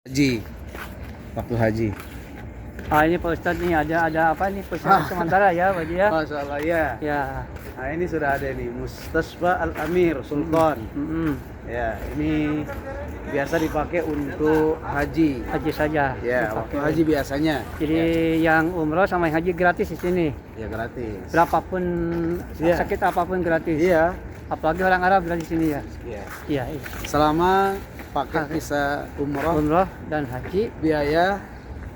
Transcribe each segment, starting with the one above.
Haji, waktu haji. Ini Pak Ustadz nih ada apa nih persiapan sementara ya Pak Haji ya? Masya Allah ya. Ya. Nah ini sudah ada nih Mustasfa Al-Amir Sultan. Ya ini biasa dipakai untuk haji. Haji saja. Ya waktu haji biasanya. Jadi yang umroh sama yang haji gratis di sini. Ya gratis. Berapapun Ya. sakit apapun gratis. Iya. Apalagi orang Arab berada di sini ya. Iya. Iya. Selama pakai visa Umroh dan haji. biaya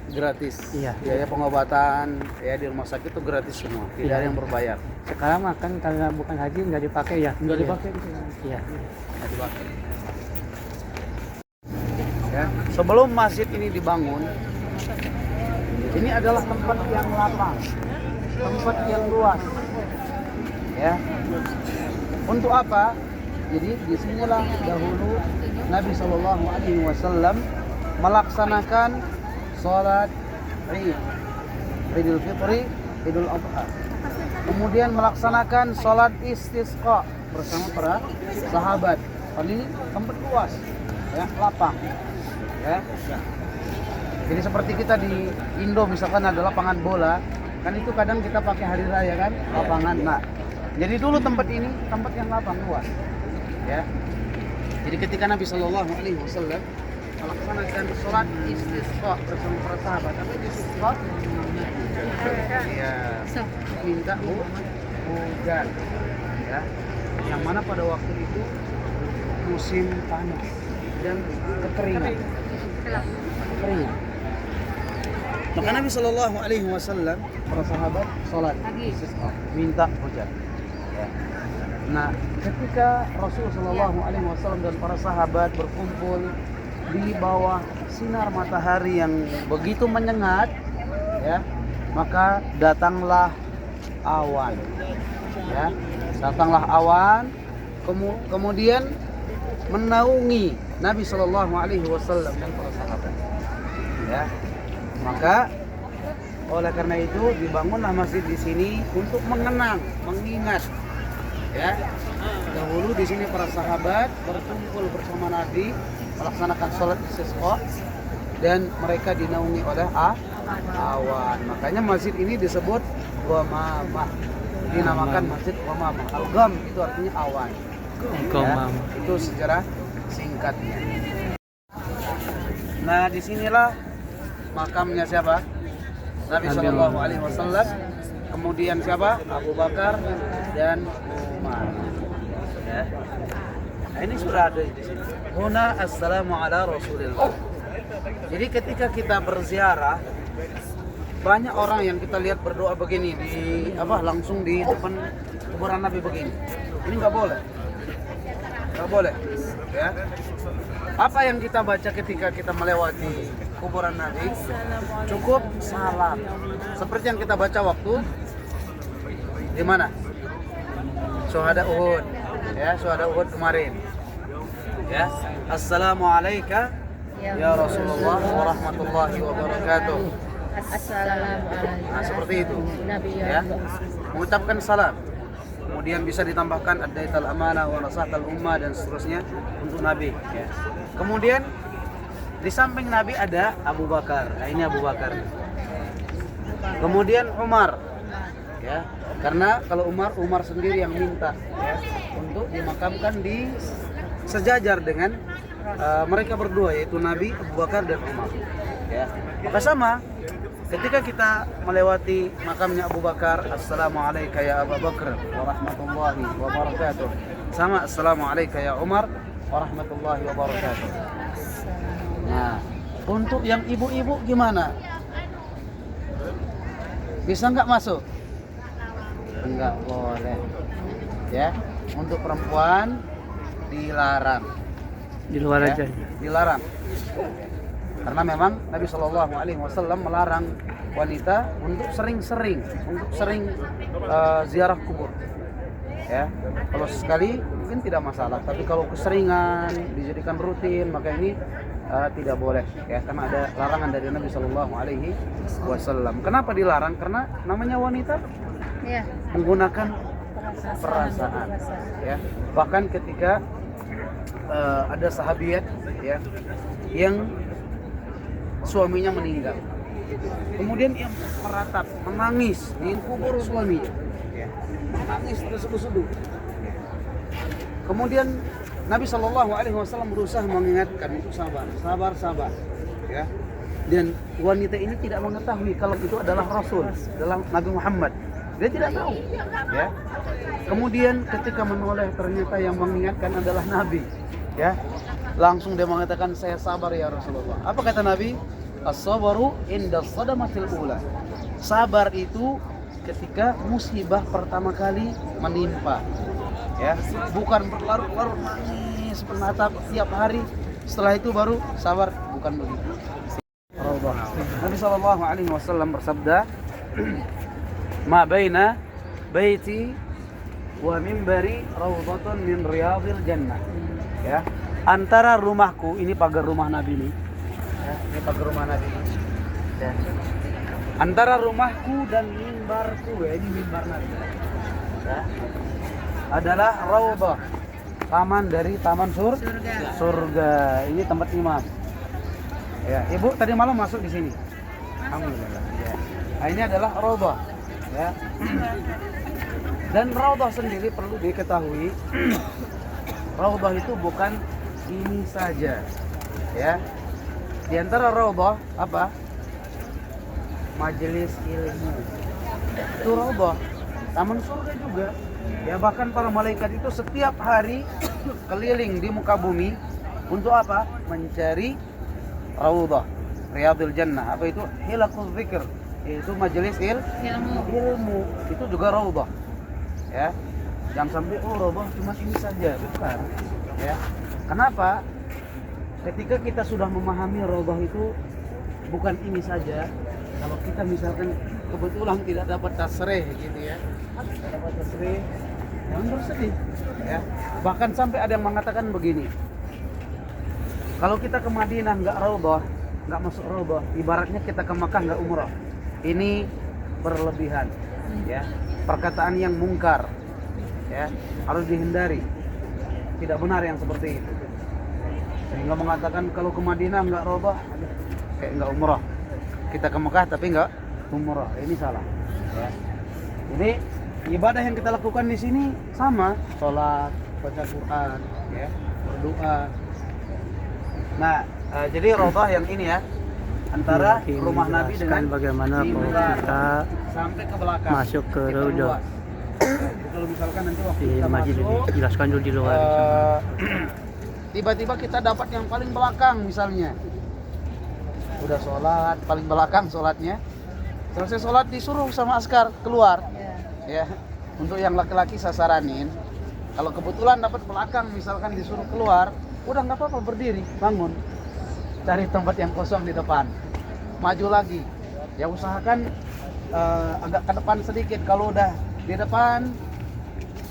gratis. Iya. Biaya pengobatan ya di rumah sakit itu gratis semua. Tidak Iya. ada yang berbayar. Sekarang makan karena bukan haji nggak dipakai ya. Nggak dipakai di sini. Iya. Nggak dipakai. Ya. Sebelum masjid ini dibangun, ini adalah tempat yang lapang, tempat yang luas. Ya. Untuk apa? Jadi disinilah dahulu Nabi Shallallahu Alaihi Wasallam melaksanakan sholat Idul Fitri, Idul Adha. Kemudian melaksanakan sholat istisqa bersama para sahabat. Ini tempat luas, ya, lapang. Ya. Jadi seperti kita di Indo misalkan ada lapangan bola, kan itu kadang kita pakai hari raya kan, lapangan. Nah, jadi dulu tempat ini tempat yang lapang luas. Ya. Jadi ketika Nabi Shallallahu Alaihi Wasallam melaksanakan sholat istisqa bersama para sahabat, apa istisqa? Ya, minta hujan. Ya. Yang mana pada waktu itu musim panas dan kekeringan. Maka Nabi Shallallahu Alaihi Wasallam para sahabat sholat istisqa, minta hujan. Ya. Nah, ketika Rasul Shallallahu Alaihi Wasallam dan para sahabat berkumpul di bawah sinar matahari yang begitu menyengat, ya, maka datanglah awan, ya, datanglah awan, kemudian menaungi Nabi Shallallahu Alaihi Wasallam dan para sahabat, ya, maka oleh karena itu dibangunlah masjid di sini untuk mengenang, mengingat. Ya, dahulu di sini para sahabat berkumpul bersama Nabi melaksanakan sholat istisqa dan mereka dinaungi oleh awan. Makanya masjid ini disebut Ghamamah. Dinamakan Masjid Ghamamah. Al-Gham itu artinya awan. Ya, itu secara singkatnya. Nah, disinilah makamnya siapa? Nabi Shallallahu Alaihi Wasallam. Kemudian siapa? Abu Bakar dan Umar. Ya. Nah, ini sudah ada di sini. Huna assalamu ala Rasulillah. Jadi ketika kita berziarah, banyak orang yang kita lihat berdoa begini langsung di depan kuburan Nabi begini. Ini nggak boleh. Nggak boleh. Ya. Apa yang kita baca ketika kita melewati kuburan Nabi? Cukup salam. Seperti yang kita baca waktu di mana? Syuhada Uhud. Ya, Syuhada Uhud kemarin. Ya. Assalamualaikum ya Rasulullah warahmatullahi wabarakatuh. Assalamualaikum. Nah, seperti itu. Nabi Ya. Mengucapkan salam. Kemudian bisa ditambahkan ad-daital amanah wa nasahatal ummah dan seterusnya untuk Nabi, ya. Kemudian di samping Nabi ada Abu Bakar. Nah, ini Abu Bakar. Kemudian Umar. Ya. Karena kalau Umar sendiri yang minta, ya, untuk dimakamkan di sejajar dengan mereka berdua, yaitu Nabi, Abu Bakar dan Umar. Ya. Maka sama ketika kita melewati makamnya Abu Bakar, assalamualaikum ya Abu Bakar warahmatullahi wabarakatuh. Sama assalamualaikum ya Umar warahmatullahi wabarakatuh. Nah, untuk yang ibu-ibu gimana? Bisa nggak masuk? Enggak boleh. Ya, untuk perempuan dilarang. Di luar Ya, aja. dilarang. Karena memang Nabi Shallallahu Alaihi Wasallam melarang wanita untuk sering ziarah kubur. Ya, kalau sekali mungkin tidak masalah, tapi kalau keseringan dijadikan rutin maka ini tidak boleh, ya, karena ada larangan dari Nabi Shallallahu Alaihi Wasallam. Kenapa dilarang? Karena namanya wanita menggunakan perasaan. Ya, bahkan ketika ada sahabiat, ya, yang suaminya meninggal. Kemudian ia meratap, menangis di kubur suaminya. Menangis terseduh-seduh. Kemudian Nabi SAW berusaha mengingatkan itu sabar. Ya. Dan wanita ini tidak mengetahui kalau itu adalah Rasul, adalah Nabi Muhammad. Dia tidak tahu. Ya. Kemudian ketika menoleh ternyata yang mengingatkan adalah Nabi. Ya. Langsung dia mengatakan, saya sabar ya Rasulullah. Apa kata Nabi? As-sabaru inda sadamatil ula. Sabar itu ketika musibah pertama kali menimpa. Ya, bukan berlarut-larut nangis, menatap tiap hari. Setelah itu baru sabar, bukan begitu. Nabi SAW bersabda, "Ma baina baiti wa minbari rawdatun min riyadil jannah." Ya, antara rumahku, ini pagar rumah Nabi ini. Ya, ini pagar rumah Nabi. Dan antara rumahku dan mimbarku, ya, ini mimbar Nabi. Ya, adalah raudhah, taman dari taman surga. Ini tempat imam. Ya, Ibu tadi malam masuk di sini. Alhamdulillah. Ya. Nah, ini adalah raudhah. Ya. Dan raudhah sendiri perlu diketahui, raudhah itu bukan ini saja. Ya. Di antara raudhah apa? Majelis ilmu. Itu raudhah. Taman surga juga. Ya, bahkan para malaikat itu setiap hari keliling di muka bumi untuk apa? Mencari raudhah, riyadil jannah. Apa itu? Hilaqul dzikr. Itu majelis ilmu. Itu juga raudhah. Ya. Jangan sampai raudhah cuma ini saja, bukan. Ya. Kenapa? Ketika kita sudah memahami raudhah itu bukan ini saja. Kalau kita misalkan kebetulan tidak dapat tasrih gitu ya. Tidak dapat tasrih, jangan bersedih. Ya. Bahkan sampai ada yang mengatakan begini. Kalau kita ke Madinah nggak raudhah, nggak masuk raudhah, ibaratnya kita ke Makkah nggak umrah. Ini berlebihan, ya. Perkataan yang mungkar, ya, harus dihindari. Tidak benar yang seperti itu. Sehingga mengatakan kalau ke Madinah nggak raudhah, kayak nggak umrah. Kita ke Makkah tapi nggak umrah, ini salah. Ya. Jadi ibadah yang kita lakukan di sini sama, sholat, baca Quran, ya, berdoa. Nah, jadi raudhah yang ini ya, antara rumah Nabi dengan bagaimana kalau kita sampai ke belakang masuk ke raudhah. Kalau misalkan nanti waktu Di kita masjid masuk, ini jelaskan dulu di luar. tiba-tiba kita dapat yang paling belakang misalnya. Udah sholat, paling belakang sholatnya. Selesai sholat disuruh sama askar keluar. Ya, untuk yang laki-laki sasaranin. Kalau kebetulan dapat belakang misalkan disuruh keluar, udah nggak apa-apa, berdiri, bangun, cari tempat yang kosong di depan, maju lagi. Ya usahakan agak ke depan sedikit. Kalau udah di depan,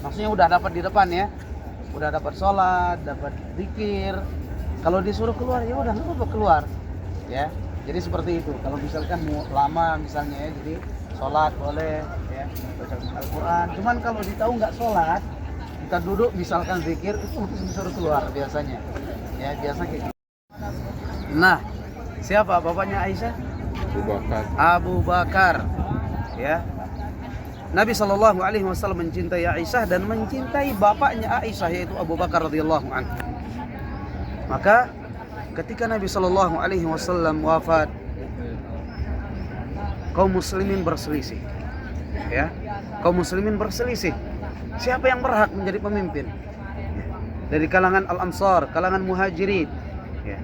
maksudnya udah dapat di depan ya, udah dapat sholat, dapat zikir. Kalau disuruh keluar ya udah nggak apa-apa keluar. Ya, jadi seperti itu. Kalau misalkan mau lama misalnya ya, jadi sholat boleh, ya, baca Al-Quran. Cuman kalau ditahu nggak sholat, kita duduk misalkan zikir, itu disuruh keluar biasanya. Ya, biasa kayak gitu. Nah, siapa bapaknya Aisyah? Abu Bakar. Ya. Nabi SAW mencintai Aisyah dan mencintai bapaknya Aisyah, yaitu Abu Bakar radhiyallahu anhu. Maka ketika Nabi SAW wafat, kaum muslimin berselisih. Ya, kaum muslimin berselisih. Siapa yang berhak menjadi pemimpin? Dari kalangan Al-Ansar, kalangan Muhajirin. Ya.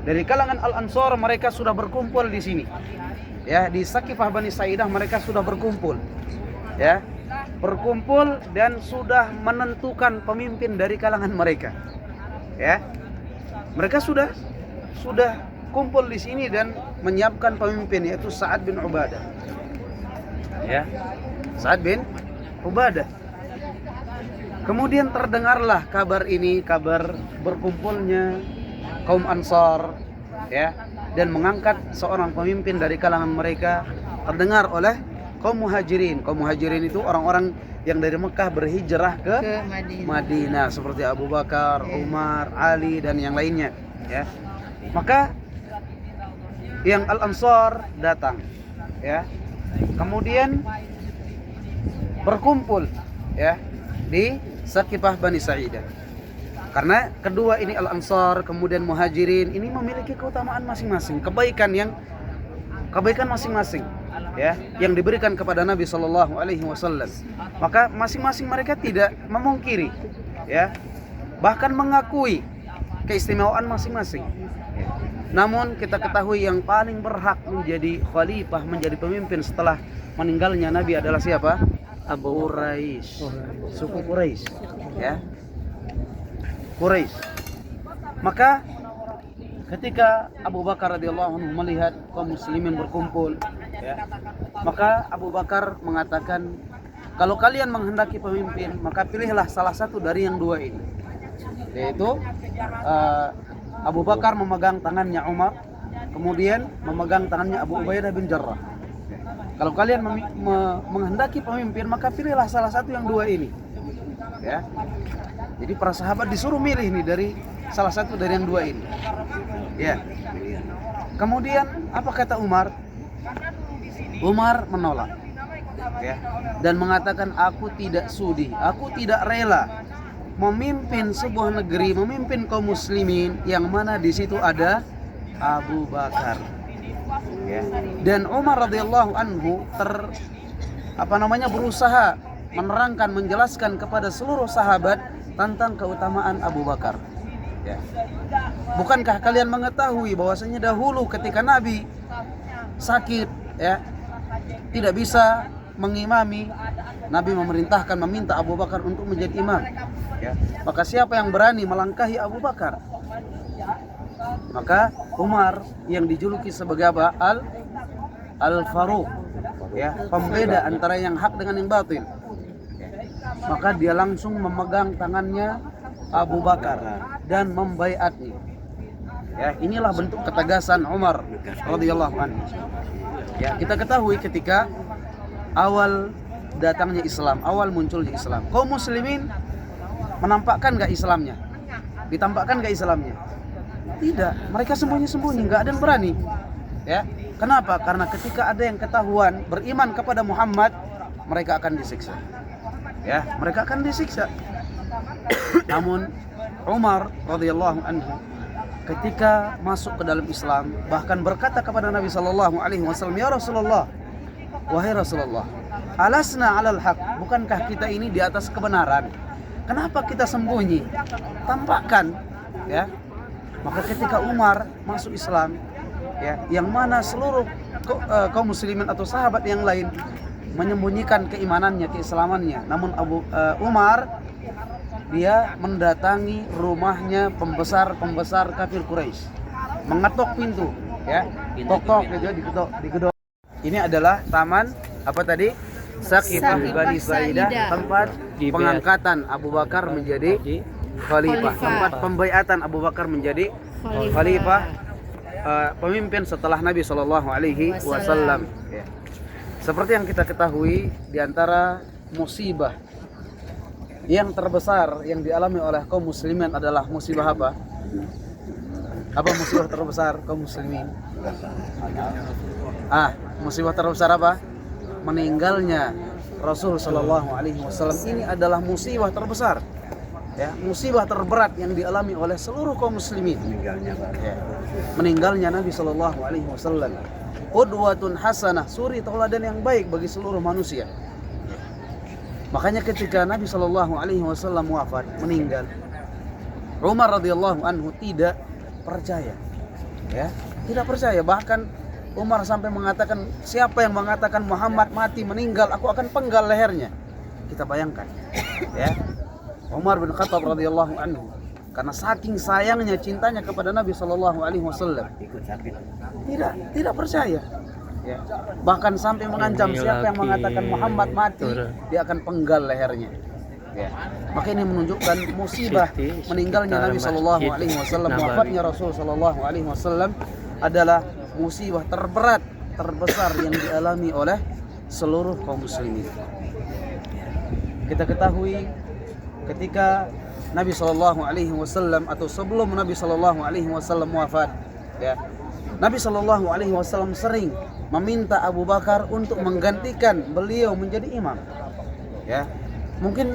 Dari kalangan Al-Ansar mereka sudah berkumpul di sini. Ya, di Saqifah Bani Sa'idah mereka sudah berkumpul. Ya, berkumpul dan sudah menentukan pemimpin dari kalangan mereka. Ya, mereka sudah kumpul di sini dan menyiapkan pemimpin, yaitu Sa'ad bin Ubadah. Ya, Sa'ad bin Ubadah. Kemudian terdengarlah kabar ini, kabar berkumpulnya kaum Ansar, ya, dan mengangkat seorang pemimpin dari kalangan mereka terdengar oleh kaum Muhajirin. Kaum Muhajirin itu orang-orang yang dari Mekah berhijrah ke Madinah, seperti Abu Bakar, Umar, Ali dan yang lainnya, ya. Maka yang Al-Ansar datang, ya. Kemudian berkumpul, ya, di Saqifah Bani Sa'idah. Karena kedua ini Al-Ansar kemudian Muhajirin ini memiliki keutamaan masing-masing, kebaikan masing-masing, ya, yang diberikan kepada Nabi Shallallahu Alaihi Wasallam. Maka masing-masing mereka tidak memungkiri, ya, bahkan mengakui keistimewaan masing-masing. Namun kita ketahui yang paling berhak menjadi khalifah, menjadi pemimpin setelah meninggalnya Nabi adalah siapa? Abu Quraisy, suku Quraisy, ya, Quraisy. Maka ketika Abu Bakar radhiyallahu anhu melihat kaum muslimin berkumpul, ya, maka Abu Bakar mengatakan, kalau kalian menghendaki pemimpin, maka pilihlah salah satu dari yang dua ini, yaitu Abu Bakar memegang tangannya Umar, kemudian memegang tangannya Abu Ubaidah bin Jarrah. Kalau kalian menghendaki pemimpin, maka pilihlah salah satu yang dua ini, ya. Jadi para sahabat disuruh milih nih dari salah satu dari yang dua ini, ya. Kemudian apa kata Umar? Umar menolak, ya, dan mengatakan, aku tidak sudi, aku tidak rela memimpin sebuah negeri, memimpin kaum muslimin yang mana di situ ada Abu Bakar, ya. Dan Umar radhiyallahu anhu berusaha menerangkan, menjelaskan kepada seluruh sahabat tentang keutamaan Abu Bakar, ya. Bukankah kalian mengetahui bahwasanya dahulu ketika Nabi sakit, ya, tidak bisa mengimami, Nabi memerintahkan, meminta Abu Bakar untuk menjadi imam, ya. Maka siapa yang berani melangkahi Abu Bakar? Maka Umar yang dijuluki sebagai apa? Al-Faruq, ya, pembeda antara yang hak dengan yang batil. Maka dia langsung memegang tangannya Abu Bakar dan membaiatnya. Ya, inilah bentuk ketegasan Umar radhiyallahu anhu. Ya, kita ketahui ketika awal datangnya Islam, awal munculnya Islam, kaum muslimin menampakkan gak Islamnya? Ditampakkan gak Islamnya? Tidak, mereka sembunyi-sembunyi, gak ada yang berani, ya. Kenapa? Karena ketika ada yang ketahuan beriman kepada Muhammad, mereka akan disiksa, ya, mereka akan disiksa. Namun Umar radhiyallahu anhu ketika masuk ke dalam Islam bahkan berkata kepada Nabi sallallahu alaihi wasallam, ya Rasulullah, wahai Rasulullah, alasna alal haq, bukankah kita ini di atas kebenaran? Kenapa kita sembunyi? Tampakkan, ya. Maka ketika Umar masuk Islam, ya, yang mana seluruh kaum muslimin atau sahabat yang lain menyembunyikan keimanannya, keislamannya, namun Umar dia mendatangi rumahnya pembesar kafir Quraisy, mengetok pintu, ya, tok digedor. Ini adalah taman apa tadi? Saqifah Bani Sa'idah, tempat pengangkatan Abu Bakar menjadi khalifah, tempat pembaiatan Abu Bakar menjadi khalifah, pemimpin setelah Nabi Shallallahu Alaihi Wasallam. Ya. Seperti yang kita ketahui, di antara musibah yang terbesar yang dialami oleh kaum muslimin adalah musibah apa? Apa musibah terbesar kaum muslimin? Musibah terbesar apa? Meninggalnya Rasul Shallallahu Alaihi Wasallam. Ini adalah musibah terbesar, ya, musibah terberat yang dialami oleh seluruh kaum muslimin. Meninggalnya Nabi Shallallahu Alaihi Wasallam. Qudwatun hasanah, suri tauladan yang baik bagi seluruh manusia. Makanya ketika Nabi Shallallahu Alaihi Wasallam wafat, meninggal, Umar radhiyallahu anhu tidak percaya, ya, tidak percaya. Bahkan Umar sampai mengatakan, siapa yang mengatakan Muhammad mati, meninggal, aku akan penggal lehernya. Kita bayangkan, ya, Umar bin Khattab radhiyallahu anhu, karena saking sayangnya, cintanya kepada Nabi Shallallahu Alaihi Wasallam, tidak percaya, ya. Bahkan sampai mengancam, siapa yang mengatakan Muhammad mati, dia akan penggal lehernya, ya. Maka ini menunjukkan musibah meninggalnya Nabi Shallallahu Alaihi Wasallam, wafatnya Rasul Shallallahu Alaihi Wasallam adalah musibah terberat, terbesar yang dialami oleh seluruh kaum muslimin. Kita ketahui ketika Nabi Shallallahu Alaihi Wasallam atau sebelum Nabi Shallallahu Alaihi Wasallam wafat, ya, Nabi Shallallahu Alaihi Wasallam sering meminta Abu Bakar untuk menggantikan beliau menjadi imam. Ya, mungkin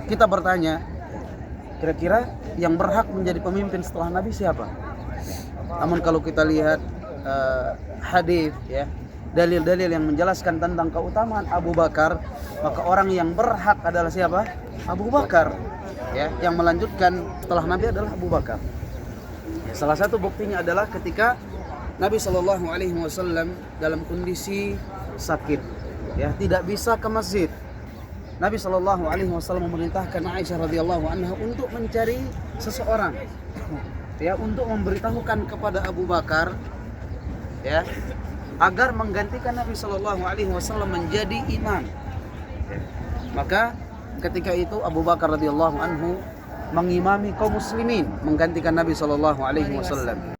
kita bertanya, kira-kira yang berhak menjadi pemimpin setelah Nabi siapa? Namun kalau kita lihat hadis, ya, dalil-dalil yang menjelaskan tentang keutamaan Abu Bakar, maka orang yang berhak adalah siapa? Abu Bakar. Ya, yang melanjutkan setelah Nabi adalah Abu Bakar. Ya, salah satu buktinya adalah ketika Nabi Shallallahu Alaihi Wasallam dalam kondisi sakit, ya, tidak bisa ke masjid. Nabi Shallallahu Alaihi Wasallam memerintahkan Aisyah radhiyallahu anha untuk mencari seseorang, ya, untuk memberitahukan kepada Abu Bakar, ya, agar menggantikan Nabi Shallallahu Alaihi Wasallam menjadi imam. Maka ketika itu Abu Bakar radhiyallahu anhu mengimami kaum muslimin, menggantikan Nabi Shallallahu Alaihi Wasallam.